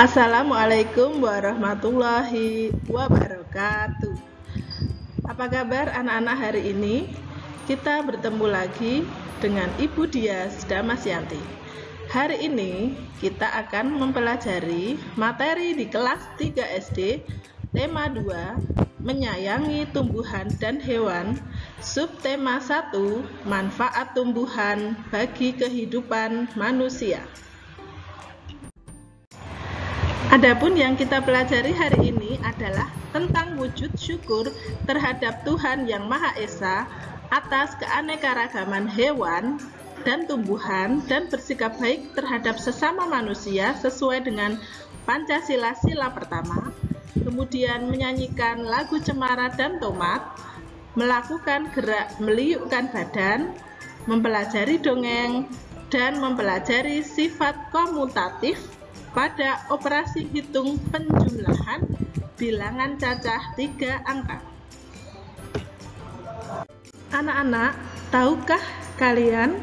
Assalamualaikum warahmatullahi wabarakatuh. Apa kabar anak-anak hari ini? Kita bertemu lagi dengan Ibu Dias Damasyanti. Hari ini kita akan mempelajari materi di kelas 3 SD, tema 2, menyayangi tumbuhan dan hewan, subtema 1, manfaat tumbuhan bagi kehidupan manusia. Adapun yang kita pelajari hari ini adalah tentang wujud syukur terhadap Tuhan Yang Maha Esa atas keanekaragaman hewan dan tumbuhan dan bersikap baik terhadap sesama manusia sesuai dengan Pancasila sila pertama, kemudian menyanyikan lagu Cemara dan Tomat, melakukan gerak meliukkan badan, mempelajari dongeng, dan mempelajari sifat komutatif pada operasi hitung penjumlahan bilangan cacah 3 angka. Anak-anak, tahukah kalian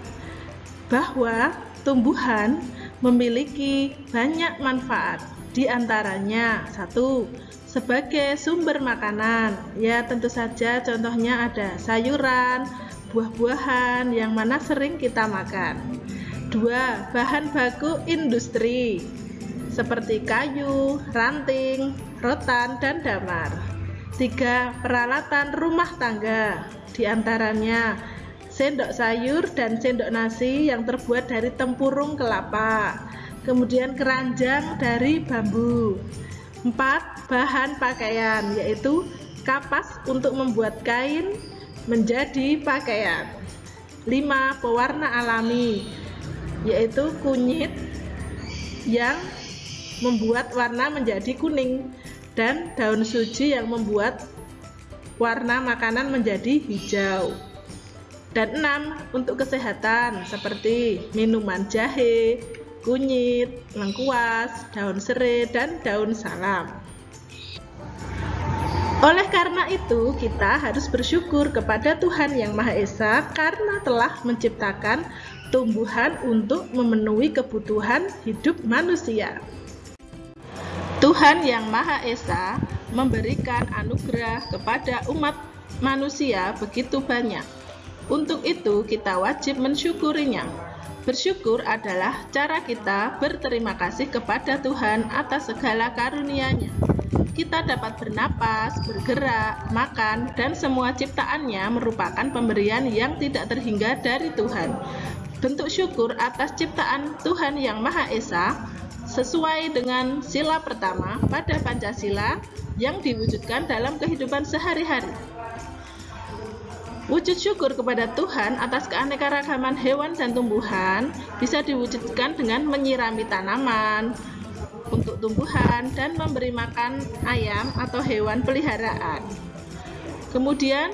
bahwa tumbuhan memiliki banyak manfaat? Di antaranya, 1, sebagai sumber makanan. Ya, tentu saja contohnya ada sayuran, buah-buahan yang mana sering kita makan. 2, bahan baku industri seperti kayu, ranting, rotan, dan damar. 3, peralatan rumah tangga, diantaranya sendok sayur dan sendok nasi yang terbuat dari tempurung kelapa, kemudian keranjang dari bambu. 4, bahan pakaian, yaitu kapas untuk membuat kain menjadi pakaian. 5, pewarna alami, yaitu kunyit yang membuat warna menjadi kuning dan daun suji yang membuat warna makanan menjadi hijau. Dan 6, untuk kesehatan seperti minuman jahe, kunyit, lengkuas, daun serai, dan daun salam. Oleh karena itu, kita harus bersyukur kepada Tuhan Yang Maha Esa karena telah menciptakan tumbuhan untuk memenuhi kebutuhan hidup manusia. Tuhan Yang Maha Esa memberikan anugerah kepada umat manusia begitu banyak. Untuk itu kita wajib mensyukurinya. Bersyukur adalah cara kita berterima kasih kepada Tuhan atas segala karunia-Nya. Kita dapat bernapas, bergerak, makan, dan semua ciptaannya merupakan pemberian yang tidak terhingga dari Tuhan. Bentuk syukur atas ciptaan Tuhan Yang Maha Esa sesuai dengan sila pertama pada Pancasila yang diwujudkan dalam kehidupan sehari-hari. Wujud syukur kepada Tuhan atas keanekaragaman hewan dan tumbuhan bisa diwujudkan dengan menyirami tanaman untuk tumbuhan dan memberi makan ayam atau hewan peliharaan. Kemudian,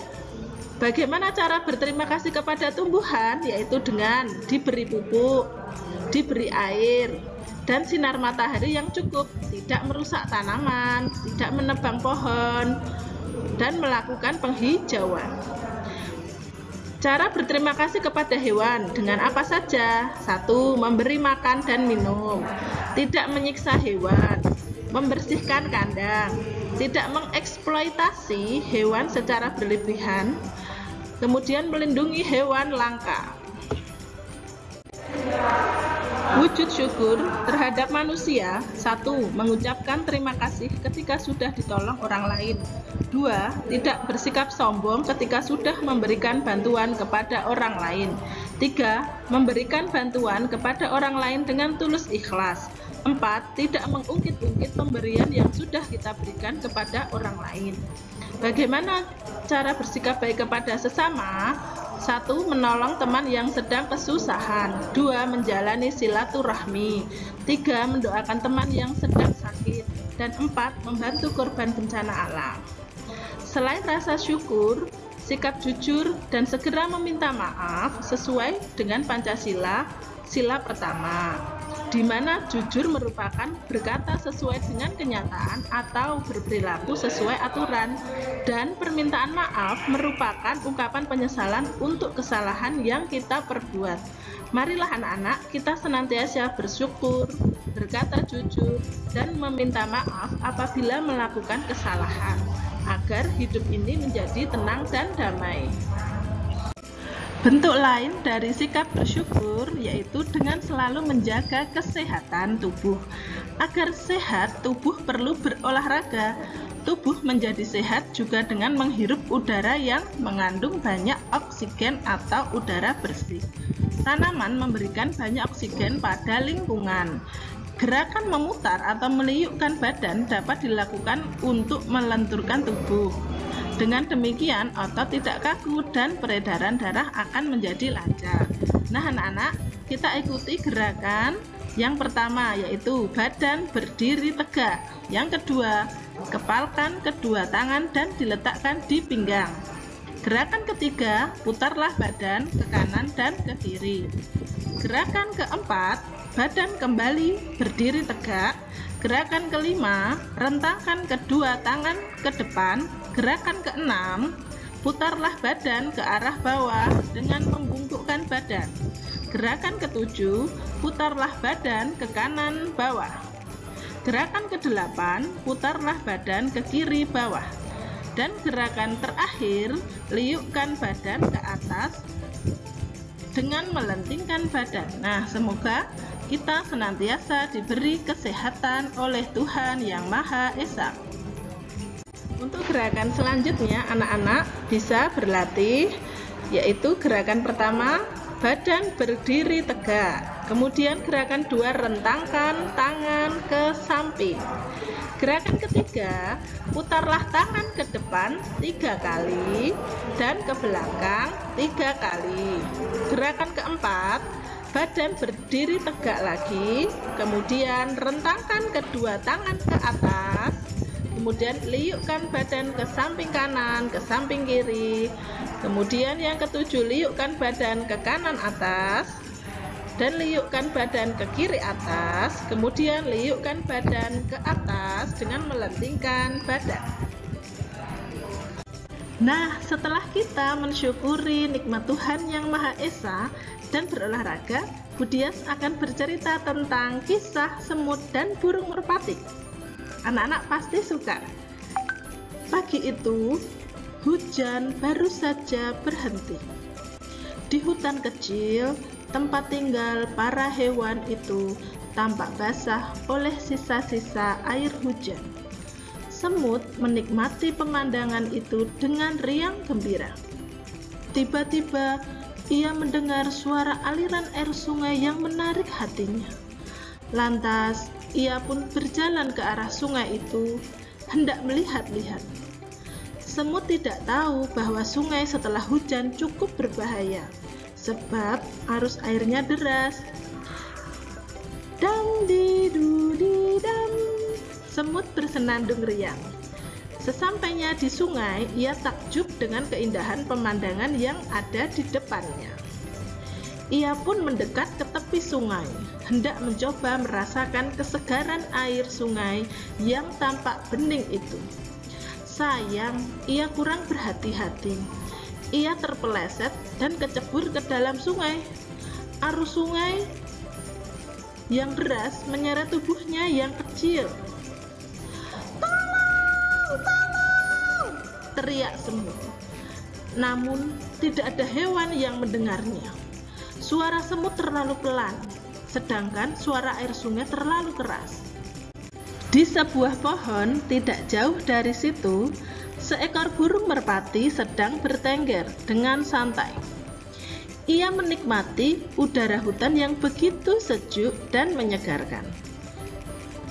bagaimana cara berterima kasih kepada tumbuhan? Yaitu dengan diberi pupuk, diberi air, dan sinar matahari yang cukup, tidak merusak tanaman, tidak menebang pohon, dan melakukan penghijauan. Cara berterima kasih kepada hewan dengan apa saja? 1, memberi makan dan minum, tidak menyiksa hewan, membersihkan kandang, tidak mengeksploitasi hewan secara berlebihan, kemudian melindungi hewan langka. Wujud syukur terhadap manusia: 1, mengucapkan terima kasih ketika sudah ditolong orang lain. 2, tidak bersikap sombong ketika sudah memberikan bantuan kepada orang lain. 3, memberikan bantuan kepada orang lain dengan tulus ikhlas. 4, tidak mengungkit-ungkit pemberian yang sudah kita berikan kepada orang lain. Bagaimana cara bersikap baik kepada sesama? 1, menolong teman yang sedang kesusahan. 2, menjalani silaturahmi. 3, mendoakan teman yang sedang sakit. Dan 4, membantu korban bencana alam. Selain rasa syukur, sikap jujur dan segera meminta maaf sesuai dengan Pancasila sila pertama. di mana jujur merupakan berkata sesuai dengan kenyataan atau berperilaku sesuai aturan, dan permintaan maaf merupakan ungkapan penyesalan untuk kesalahan yang kita perbuat. Marilah anak-anak, kita senantiasa bersyukur, berkata jujur, dan meminta maaf apabila melakukan kesalahan, agar hidup ini menjadi tenang dan damai. Bentuk lain dari sikap bersyukur yaitu dengan selalu menjaga kesehatan tubuh. Agar sehat, tubuh perlu berolahraga. Tubuh menjadi sehat juga dengan menghirup udara yang mengandung banyak oksigen atau udara bersih. Tanaman memberikan banyak oksigen pada lingkungan. Gerakan memutar atau meliukkan badan dapat dilakukan untuk melenturkan tubuh. Dengan demikian, otot tidak kaku dan peredaran darah akan menjadi lancar. Nah, anak-anak, kita ikuti gerakan yang pertama, yaitu badan berdiri tegak. Yang kedua, kepalkan kedua tangan dan diletakkan di pinggang. Gerakan ketiga, putarlah badan ke kanan dan ke kiri. Gerakan keempat, badan kembali berdiri tegak. Gerakan kelima, rentangkan kedua tangan ke depan. Gerakan keenam, putarlah badan ke arah bawah dengan membungkukkan badan. Gerakan ketujuh, putarlah badan ke kanan bawah. Gerakan kedelapan, putarlah badan ke kiri bawah. Dan gerakan terakhir, liukkan badan ke atas dengan melentingkan badan. Nah, semoga kita senantiasa diberi kesehatan oleh Tuhan Yang Maha Esa. Untuk gerakan selanjutnya, anak-anak bisa berlatih, yaitu gerakan pertama, badan berdiri tegak. Kemudian gerakan dua, rentangkan tangan ke samping. Gerakan ketiga, putarlah tangan ke depan 3 kali dan ke belakang 3 kali. Gerakan keempat, badan berdiri tegak lagi, kemudian rentangkan kedua tangan ke atas, kemudian liukkan badan ke samping kanan, ke samping kiri. Kemudian yang ketujuh, liukkan badan ke kanan atas dan liukkan badan ke kiri atas. Kemudian liukkan badan ke atas dengan melentingkan badan. Nah, setelah kita mensyukuri nikmat Tuhan Yang Maha Esa dan berolahraga, Budias akan bercerita tentang kisah semut dan burung merpati. Anak-anak pasti suka. Pagi itu, hujan baru saja berhenti. Di hutan kecil, tempat tinggal para hewan itu tampak basah oleh sisa-sisa air hujan. Semut menikmati pemandangan itu dengan riang gembira. Tiba-tiba, ia mendengar suara aliran air sungai yang menarik hatinya. Lantas, ia pun berjalan ke arah sungai itu, hendak melihat-lihat. Semut tidak tahu bahwa sungai setelah hujan cukup berbahaya, sebab arus airnya deras. Dam di du di dam, semut bersenandung riang. Sesampainya di sungai, ia takjub dengan keindahan pemandangan yang ada di depannya. Ia pun mendekat ke tepi sungai, hendak mencoba merasakan kesegaran air sungai yang tampak bening itu. Sayang, ia kurang berhati-hati. Ia terpeleset dan kecebur ke dalam sungai. Arus sungai yang deras menyeret tubuhnya yang kecil. "Tolong, tolong!" teriak semut. Namun, tidak ada hewan yang mendengarnya. Suara semut terlalu pelan, sedangkan suara air sungai terlalu keras. Di sebuah pohon tidak jauh dari situ, seekor burung merpati sedang bertengger dengan santai. Ia menikmati udara hutan yang begitu sejuk dan menyegarkan.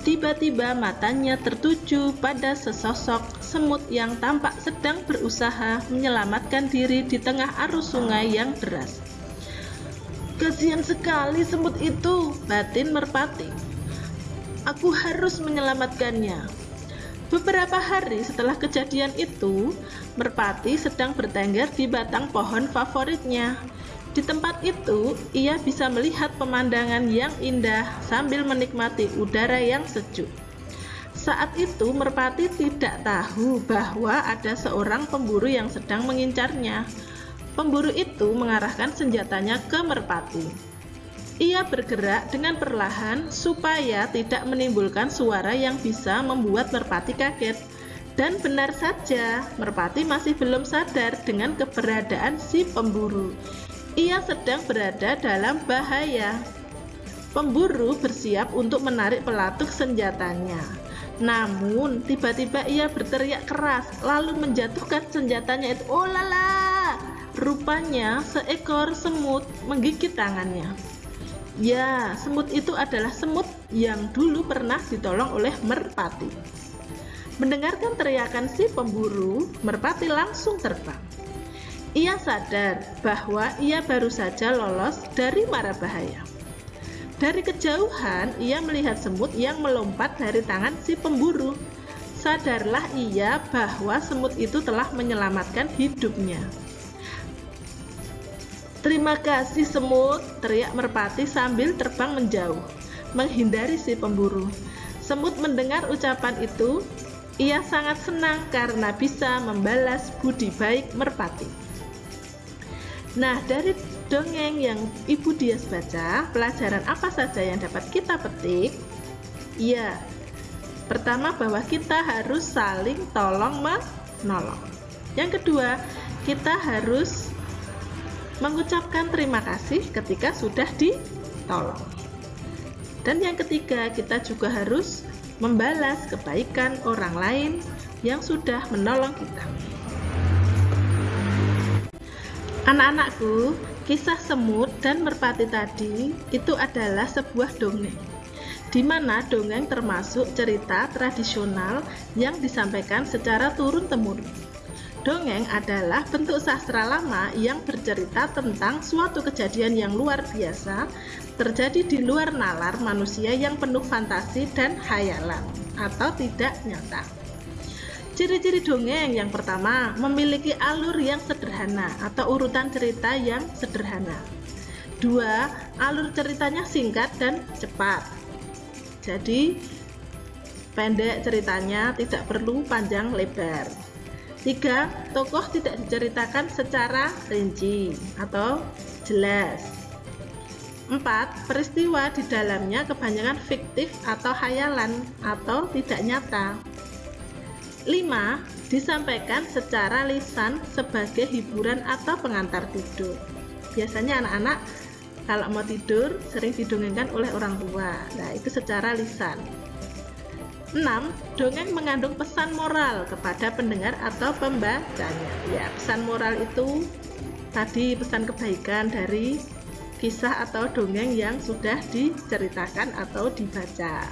Tiba-tiba matanya tertuju pada sesosok semut yang tampak sedang berusaha menyelamatkan diri di tengah arus sungai yang deras. "Kasihan sekali semut itu," batin merpati. "Aku harus menyelamatkannya." Beberapa hari setelah kejadian itu, merpati sedang bertengger di batang pohon favoritnya. Di tempat itu, ia bisa melihat pemandangan yang indah sambil menikmati udara yang sejuk. Saat itu, Merpati tidak tahu bahwa ada seorang pemburu yang sedang mengincarnya. Pemburu itu mengarahkan senjatanya ke Merpati. Ia bergerak dengan perlahan supaya tidak menimbulkan suara yang bisa membuat Merpati kaget. Dan benar saja, Merpati masih belum sadar dengan keberadaan si pemburu. Ia sedang berada dalam bahaya. Pemburu bersiap untuk menarik pelatuk senjatanya. Namun, tiba-tiba ia berteriak keras, lalu menjatuhkan senjatanya itu. Oh lala! Rupanya seekor semut menggigit tangannya. Ya, semut itu adalah semut yang dulu pernah ditolong oleh Merpati. Mendengarkan teriakan si pemburu, Merpati langsung terbang. Ia sadar bahwa ia baru saja lolos dari mara bahaya. Dari kejauhan, ia melihat semut yang melompat dari tangan si pemburu. Sadarlah ia bahwa semut itu telah menyelamatkan hidupnya. Terima kasih semut, teriak Merpati sambil terbang menjauh, menghindari si pemburu. Semut mendengar ucapan itu, ia sangat senang karena bisa membalas budi baik Merpati. Nah, dari dongeng yang Ibu Dias baca, pelajaran apa saja yang dapat kita petik? Ya, pertama bahwa kita harus saling tolong-menolong. Yang kedua, kita harus mengucapkan terima kasih ketika sudah ditolong. Dan yang ketiga, kita juga harus membalas kebaikan orang lain yang sudah menolong kita. Anak-anakku, kisah semut dan Merpati tadi itu adalah sebuah dongeng, di mana dongeng termasuk cerita tradisional yang disampaikan secara turun-temurun. Dongeng adalah bentuk sastra lama yang bercerita tentang suatu kejadian yang luar biasa terjadi di luar nalar manusia yang penuh fantasi dan khayalan atau tidak nyata. Ciri-ciri dongeng yang pertama, memiliki alur yang sederhana atau urutan cerita yang sederhana. 2. Alur ceritanya singkat dan cepat. Jadi, pendek ceritanya, tidak perlu panjang lebar. 3. Tokoh tidak diceritakan secara rinci atau jelas. 4. Peristiwa di dalamnya kebanyakan fiktif atau khayalan atau tidak nyata. 5. Disampaikan secara lisan sebagai hiburan atau pengantar tidur. Biasanya anak-anak kalau mau tidur sering didongengkan oleh orang tua. Nah, itu secara lisan. 6. Dongeng mengandung pesan moral kepada pendengar atau pembacanya. Ya, pesan moral itu tadi pesan kebaikan dari kisah atau dongeng yang sudah diceritakan atau dibaca.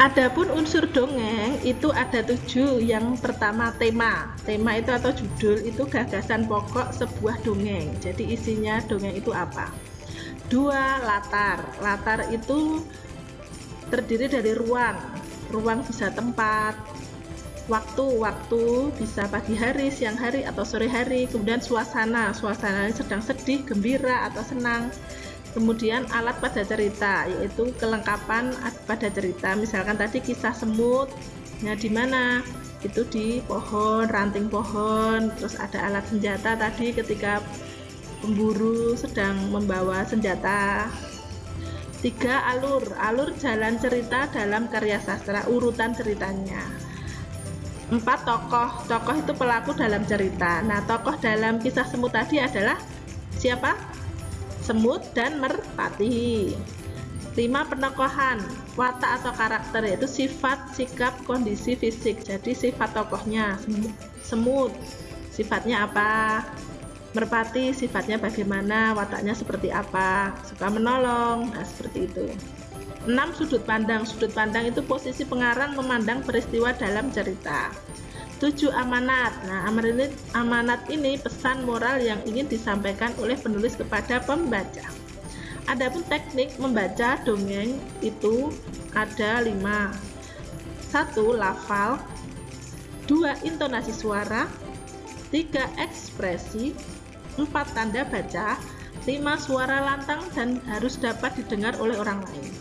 Adapun unsur dongeng itu ada 7. Yang pertama tema. Tema itu atau judul itu gagasan pokok sebuah dongeng. Jadi isinya dongeng itu apa? 2. Latar. Latar itu terdiri dari ruang. Ruang bisa tempat. Waktu bisa pagi hari, siang hari atau sore hari. Kemudian suasana. Suasananya sedang sedih, gembira atau senang. Kemudian alat pada cerita, yaitu kelengkapan pada cerita. Misalkan tadi kisah semut, nah di mana? Itu di pohon, ranting pohon. Terus ada alat senjata tadi ketika pemburu sedang membawa senjata. 3. Alur. Alur jalan cerita dalam karya sastra, urutan ceritanya. 4. Tokoh. Tokoh itu pelaku dalam cerita. Nah, tokoh dalam kisah semut tadi adalah siapa? Semut dan Merpati. 5. Penokohan, watak atau karakter, yaitu sifat, sikap, kondisi fisik. Jadi sifat tokohnya, semut sifatnya apa, Merpati sifatnya bagaimana, wataknya seperti apa, suka menolong, nah seperti itu. 6. Sudut pandang. Sudut pandang itu posisi pengarang memandang peristiwa dalam cerita. 7. Amanat. Nah, amanat ini pesan moral yang ingin disampaikan oleh penulis kepada pembaca. Adapun teknik membaca dongeng itu ada 5. 1. Lafal. 2. Intonasi suara. 3. Ekspresi. 4 tanda baca, 5 suara lantang dan harus dapat didengar oleh orang lain.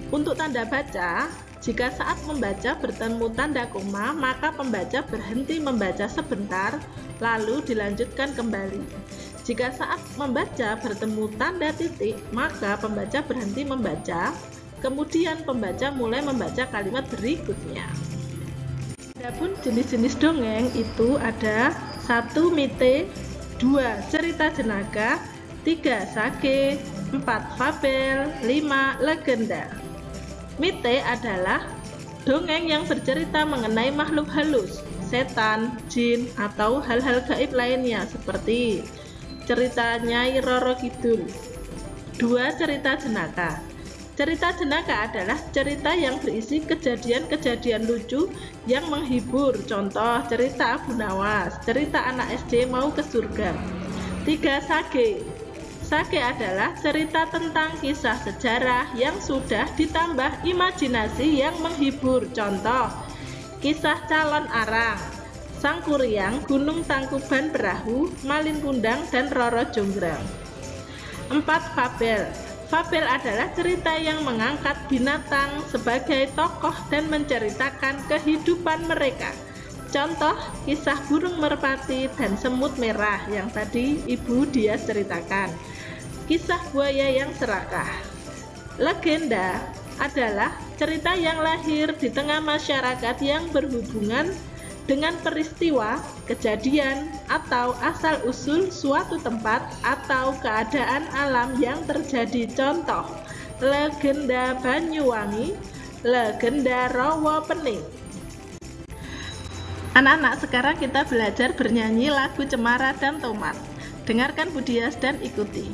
Untuk tanda baca, jika saat membaca bertemu tanda koma, maka pembaca berhenti membaca sebentar, lalu dilanjutkan kembali. Jika saat membaca bertemu tanda titik, maka pembaca berhenti membaca, kemudian pembaca mulai membaca kalimat berikutnya. Adapun jenis-jenis dongeng itu ada 1 mite, 2 cerita jenaka, 3 sage, 4 fabel, 5 legenda. Mite adalah dongeng yang bercerita mengenai makhluk halus, setan, jin, atau hal-hal gaib lainnya seperti cerita Nyai Roro Kidul. 2 cerita jenaka. Cerita jenaka adalah cerita yang berisi kejadian-kejadian lucu yang menghibur, contoh cerita Abu Nawas, cerita anak SD mau ke surga. 3 sage. Sage adalah cerita tentang kisah sejarah yang sudah ditambah imajinasi yang menghibur, contoh kisah Calon Arang, Sangkuriang, Gunung Tangkuban Perahu, Malin Kundang, dan Roro Jonggrang. 4 fabel. Fabel adalah cerita yang mengangkat binatang sebagai tokoh dan menceritakan kehidupan mereka. Contoh kisah burung merpati dan semut merah yang tadi Ibu Dias ceritakan. Kisah buaya yang serakah. Legenda adalah cerita yang lahir di tengah masyarakat yang berhubungan dengan peristiwa, kejadian, atau asal-usul suatu tempat atau keadaan alam yang terjadi. Contoh, legenda Banyuwangi, legenda Rawa Pening. Anak-anak, sekarang kita belajar bernyanyi lagu Cemara dan Tomat. Dengarkan Bu Dias dan ikuti.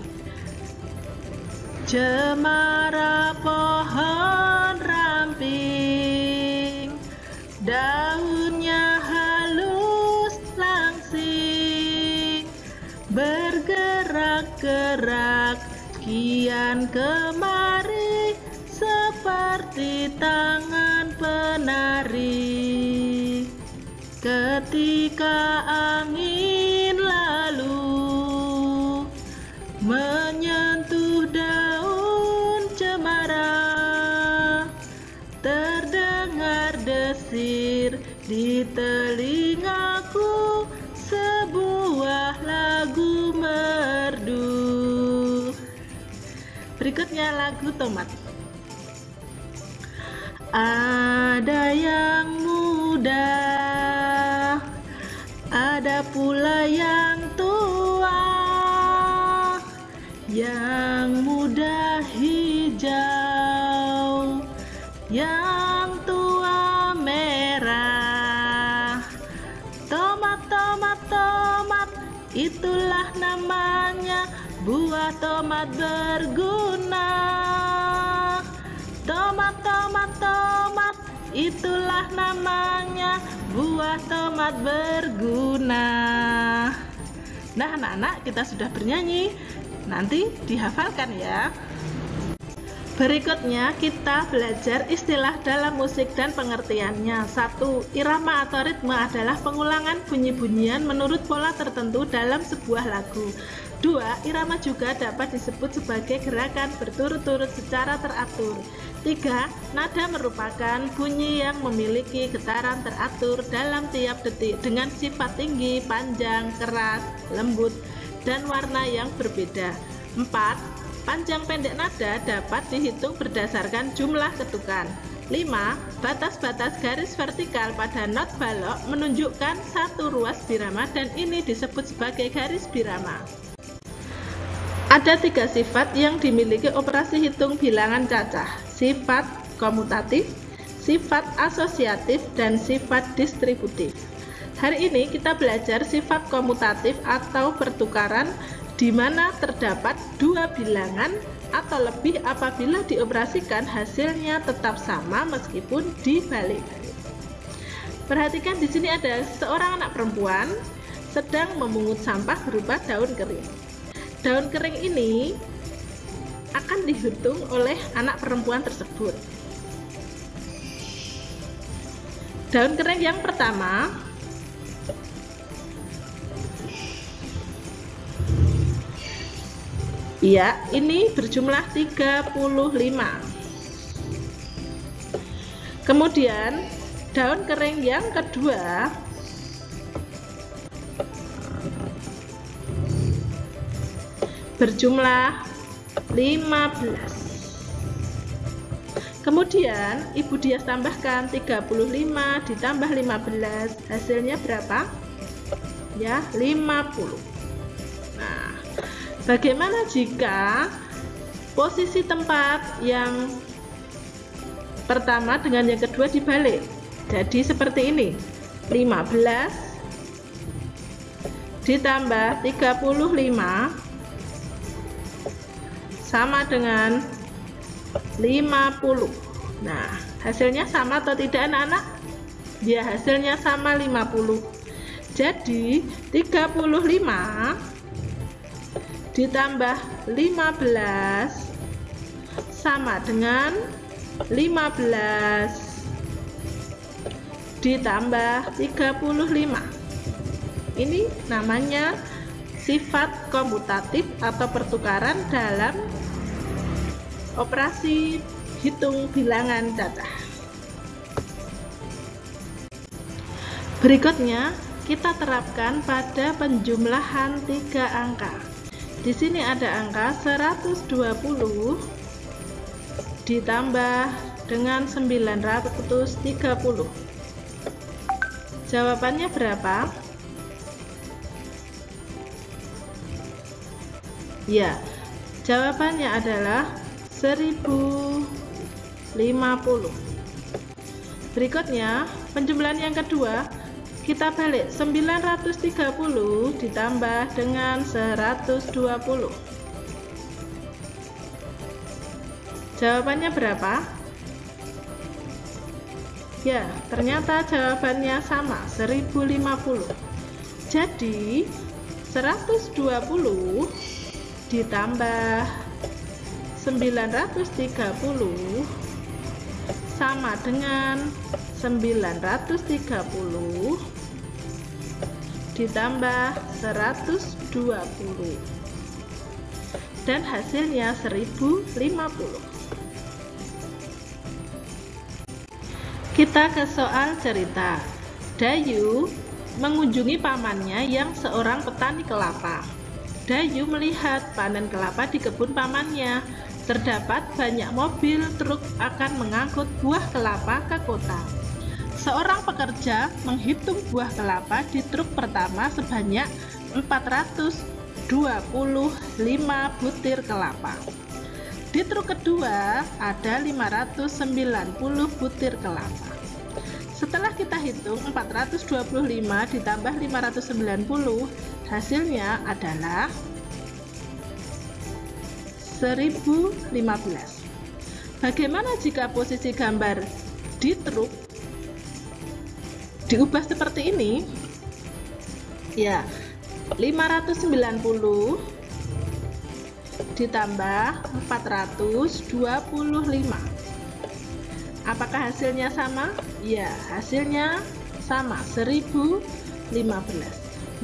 Cemara pohon ramping, daunnya halus langsing, bergerak-gerak kian kemari seperti tangan penari. Ketika angin lalu menyentuh daun cemara, terdengar desir di telingaku sebuah lagu merdu. Berikutnya lagu Tomat. Ada yang muda, ada pula yang tua. Yang muda hijau, yang tua merah. Tomat, tomat, tomat, itulah namanya, buah tomat berguna. Tomat, tomat, tomat, itulah namanya, buah tomat berguna. Nah anak-anak, kita sudah bernyanyi, nanti dihafalkan ya. Berikutnya kita belajar istilah dalam musik dan pengertiannya. 1. Irama atau ritme adalah pengulangan bunyi-bunyian menurut pola tertentu dalam sebuah lagu. 2. Irama juga dapat disebut sebagai gerakan berturut-turut secara teratur. 3. Nada merupakan bunyi yang memiliki getaran teratur dalam tiap detik dengan sifat tinggi, panjang, keras, lembut, dan warna yang berbeda. 4. Panjang pendek nada dapat dihitung berdasarkan jumlah ketukan. 5. Batas-batas garis vertikal pada not balok menunjukkan satu ruas birama dan ini disebut sebagai garis birama. Ada 3 sifat yang dimiliki operasi hitung bilangan cacah: sifat komutatif, sifat asosiatif, dan sifat distributif. Hari ini kita belajar sifat komutatif atau pertukaran, di mana terdapat 2 bilangan atau lebih apabila dioperasikan hasilnya tetap sama meskipun dibalik-balik. Perhatikan di sini ada seorang anak perempuan sedang memungut sampah berupa daun kering. Daun kering ini akan dihitung oleh anak perempuan tersebut. Daun kering yang pertama Iya, ini berjumlah 35. Kemudian daun kering yang kedua berjumlah 15. Kemudian Ibu Dias tambahkan 35 ditambah 15, hasilnya berapa? Ya, 50. Nah, bagaimana jika posisi tempat yang pertama dengan yang kedua dibalik? Jadi seperti ini, 15 ditambah 35 sama dengan 50. Nah, hasilnya sama atau tidak anak-anak? Ya, hasilnya sama, 50. Jadi 35 ditambah 15 sama dengan 15 ditambah 35. Ini namanya sifat komutatif atau pertukaran dalam operasi hitung bilangan cacah. Berikutnya kita terapkan pada penjumlahan 3 angka. Di sini ada angka 120 ditambah dengan 930. Jawabannya berapa? Ya, jawabannya adalah 1050. Berikutnya, penjumlahan yang kedua, kita balik 930 ditambah dengan 120. Jawabannya berapa? Ya, ternyata jawabannya sama, 1050. Jadi, 120 ditambah 930 sama dengan 930 ditambah 120 dan hasilnya 1050. Kita ke soal cerita. Dayu mengunjungi pamannya yang seorang petani kelapa. Dayu melihat panen kelapa di kebun pamannya. Terdapat banyak mobil truk akan mengangkut buah kelapa ke kota. Seorang pekerja menghitung buah kelapa di truk pertama sebanyak 425 butir kelapa. Di truk kedua ada 590 butir kelapa. Setelah kita hitung 425 ditambah 590, hasilnya adalah 1015. Bagaimana jika posisi gambar di truk diubah seperti ini? Ya, 590 ditambah 425. Apakah hasilnya sama? Ya, hasilnya sama, 1015.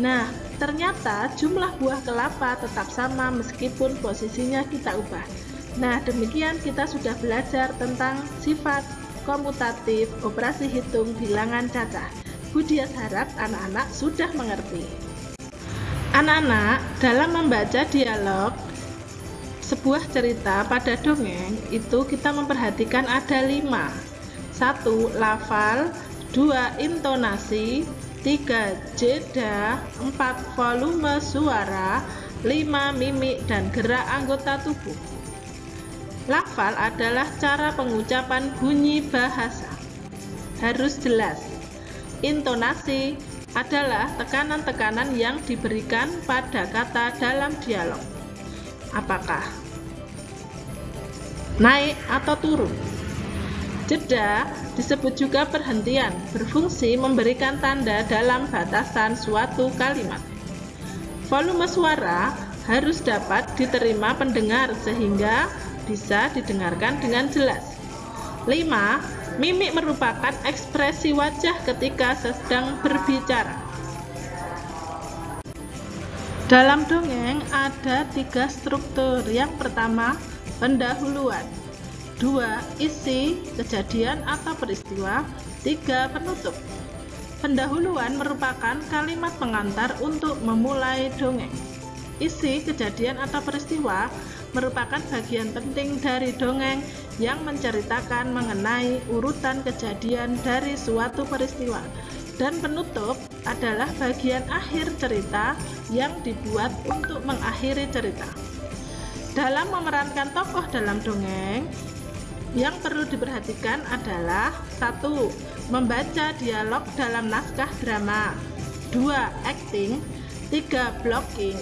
Nah, ternyata jumlah buah kelapa tetap sama meskipun posisinya kita ubah. Nah, demikian kita sudah belajar tentang sifat komutatif operasi hitung bilangan cacah. Bu Dias harap anak-anak sudah mengerti. Anak-anak, dalam membaca dialog sebuah cerita pada dongeng itu kita memperhatikan ada 5. 1. Lafal, 2. Intonasi, 3. Jeda, 4. Volume suara, 5. Mimik dan gerak anggota tubuh. Lafal adalah cara pengucapan bunyi bahasa. Harus jelas. Intonasi adalah tekanan-tekanan yang diberikan pada kata dalam dialog. Apakah naik atau turun? Jeda disebut juga perhentian, berfungsi memberikan tanda dalam batasan suatu kalimat. Volume suara harus dapat diterima pendengar sehingga bisa didengarkan dengan jelas. 5. Mimik merupakan ekspresi wajah ketika sedang berbicara. Dalam dongeng ada 3 struktur. Yang pertama, pendahuluan. 2. Isi, kejadian atau peristiwa. 3. Penutup. Pendahuluan merupakan kalimat pengantar untuk memulai dongeng. Isi, kejadian atau peristiwa merupakan bagian penting dari dongeng yang menceritakan mengenai urutan kejadian dari suatu peristiwa. Dan penutup adalah bagian akhir cerita yang dibuat untuk mengakhiri cerita. Dalam memerankan tokoh dalam dongeng, yang perlu diperhatikan adalah 1. Membaca dialog dalam naskah drama. 2. Acting. 3. Blocking.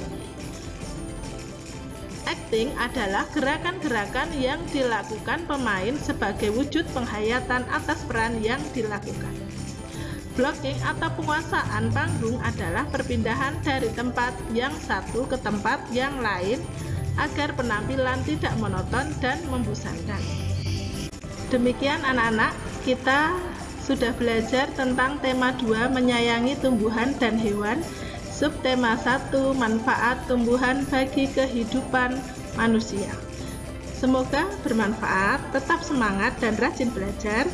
Acting adalah gerakan-gerakan yang dilakukan pemain sebagai wujud penghayatan atas peran yang dilakukan. Blocking atau penguasaan panggung adalah perpindahan dari tempat yang satu ke tempat yang lain agar penampilan tidak monoton dan membosankan. Demikian anak-anak, kita sudah belajar tentang tema 2, menyayangi tumbuhan dan hewan. Subtema 1, manfaat tumbuhan bagi kehidupan manusia. Semoga bermanfaat, tetap semangat dan rajin belajar,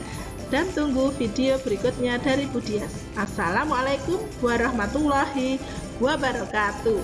dan tunggu video berikutnya dari Bu Dias. Assalamualaikum warahmatullahi wabarakatuh.